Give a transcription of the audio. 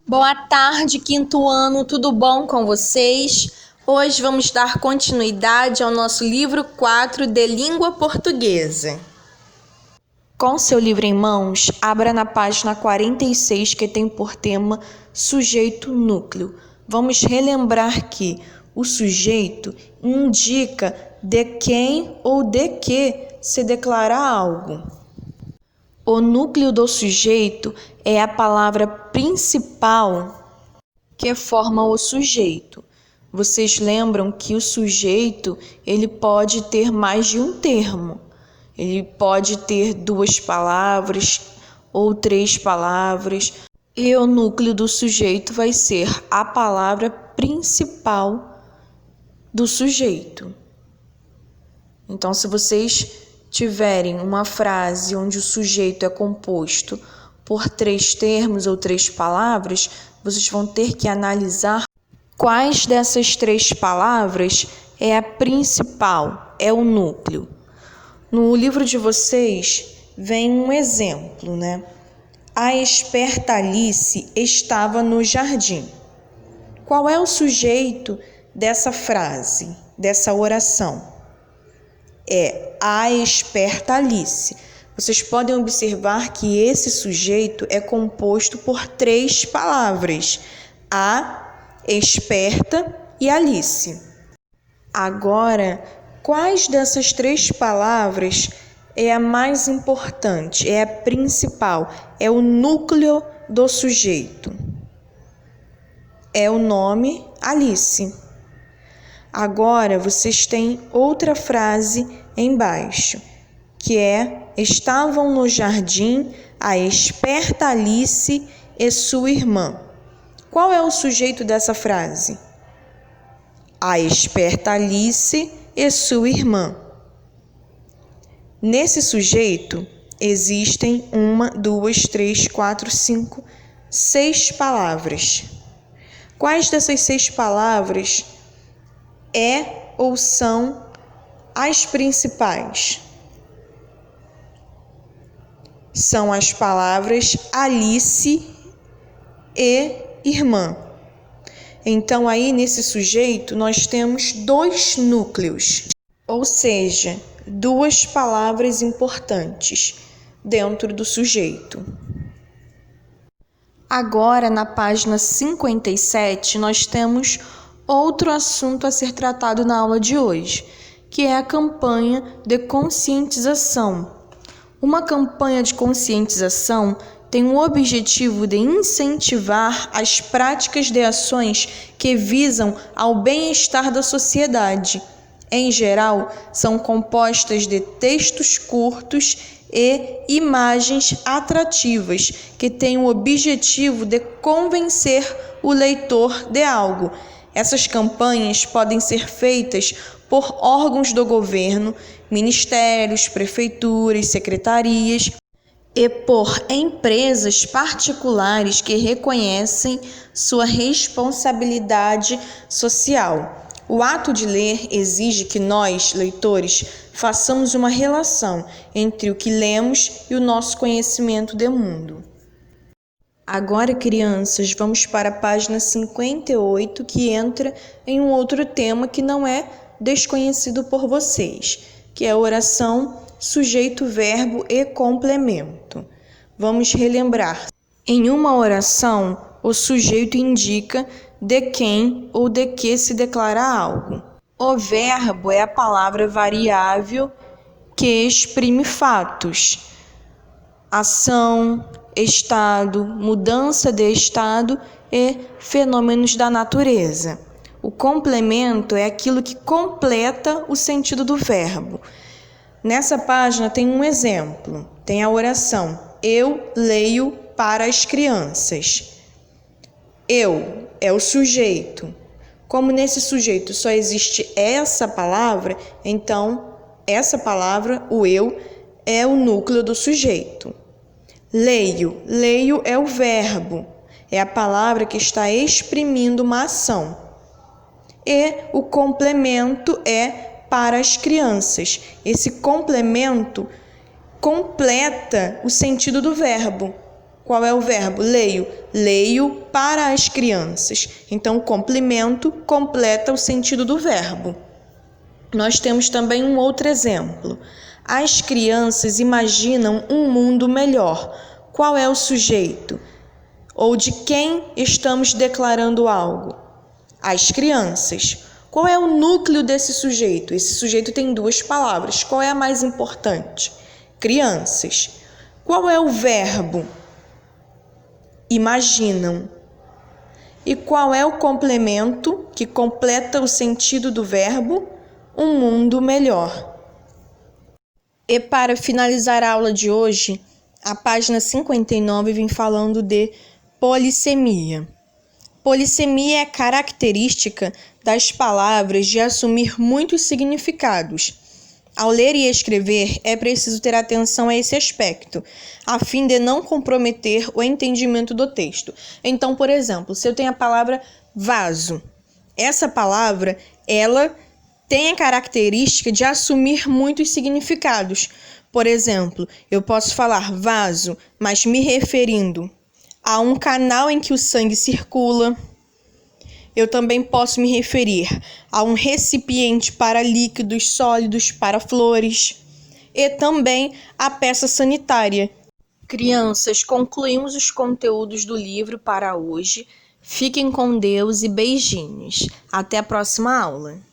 Boa tarde, quinto ano, tudo bom com vocês? Hoje vamos dar continuidade ao nosso livro 4 de língua portuguesa. Com seu livro em mãos, abra na página 46, que tem por tema sujeito núcleo. Vamos relembrar que o sujeito indica de quem ou de que se declara algo. O núcleo do sujeito é a palavra principal que forma o sujeito. Vocês lembram que o sujeito ele pode ter mais de um termo. Ele pode ter 2 palavras ou 3 palavras. E o núcleo do sujeito vai ser a palavra principal do sujeito. Então, se vocês tiverem uma frase onde o sujeito é composto por 3 termos ou 3 palavras, vocês vão ter que analisar quais dessas 3 palavras é a principal, é o núcleo. No livro de vocês vem um exemplo, né? A esperta Alice estava no jardim. Qual é o sujeito dessa frase, dessa oração? É a esperta Alice. Vocês podem observar que esse sujeito é composto por 3 palavras: a, esperta e Alice. Agora, quais dessas 3 palavras é a mais importante, é a principal, é o núcleo do sujeito? É o nome Alice. Agora, vocês têm outra frase embaixo, que é: estavam no jardim a esperta Alice e sua irmã. Qual é o sujeito dessa frase? A esperta Alice e sua irmã. Nesse sujeito existem 1, 2, 3, 4, 5, 6 palavras. Quais dessas 6 palavras é ou são as principais? São as palavras Alice e irmã. Então, aí nesse sujeito nós temos 2 núcleos, ou seja, 2 palavras importantes dentro do sujeito. Agora, na página 57, nós temos outro assunto a ser tratado na aula de hoje, que é a campanha de conscientização. Uma campanha de conscientização tem o objetivo de incentivar as práticas de ações que visam ao bem-estar da sociedade. Em geral, são compostas de textos curtos e imagens atrativas que têm o objetivo de convencer o leitor de algo. Essas campanhas podem ser feitas por órgãos do governo, ministérios, prefeituras, secretarias e por empresas particulares que reconhecem sua responsabilidade social. O ato de ler exige que nós, leitores, façamos uma relação entre o que lemos e o nosso conhecimento do mundo. Agora, crianças, vamos para a página 58, que entra em um outro tema que não é desconhecido por vocês, que é a oração sujeito, verbo e complemento. Vamos relembrar. Em uma oração, o sujeito indica de quem ou de que se declara algo. O verbo é a palavra variável que exprime fatos, ação, estado, mudança de estado e fenômenos da natureza. O complemento é aquilo que completa o sentido do verbo. Nessa página tem um exemplo, tem a oração: eu leio para as crianças. Eu é o sujeito. Como nesse sujeito só existe essa palavra, então essa palavra, o eu, é o núcleo do sujeito. Leio é o verbo, é a palavra que está exprimindo uma ação. E o complemento é para as crianças. Esse complemento completa o sentido do verbo. Qual é o verbo? Leio. Leio para as crianças. Então, o complemento completa o sentido do verbo. Nós temos também um outro exemplo. As crianças imaginam um mundo melhor. Qual é o sujeito? Ou de quem estamos declarando algo? As crianças. Qual é o núcleo desse sujeito? Esse sujeito tem duas palavras. Qual é a mais importante? Crianças. Qual é o verbo? Imaginam. E qual é o complemento que completa o sentido do verbo? Um mundo melhor. E para finalizar a aula de hoje, a página 59 vem falando de polissemia. Polissemia é a característica das palavras de assumir muitos significados. Ao ler e escrever, é preciso ter atenção a esse aspecto, a fim de não comprometer o entendimento do texto. Então, por exemplo, se eu tenho a palavra vaso, essa palavra, ela tem a característica de assumir muitos significados. Por exemplo, eu posso falar vaso, mas me referindo a um canal em que o sangue circula. Eu também posso me referir a um recipiente para líquidos, sólidos, para flores. E também a peça sanitária. Crianças, concluímos os conteúdos do livro para hoje. Fiquem com Deus e beijinhos. Até a próxima aula.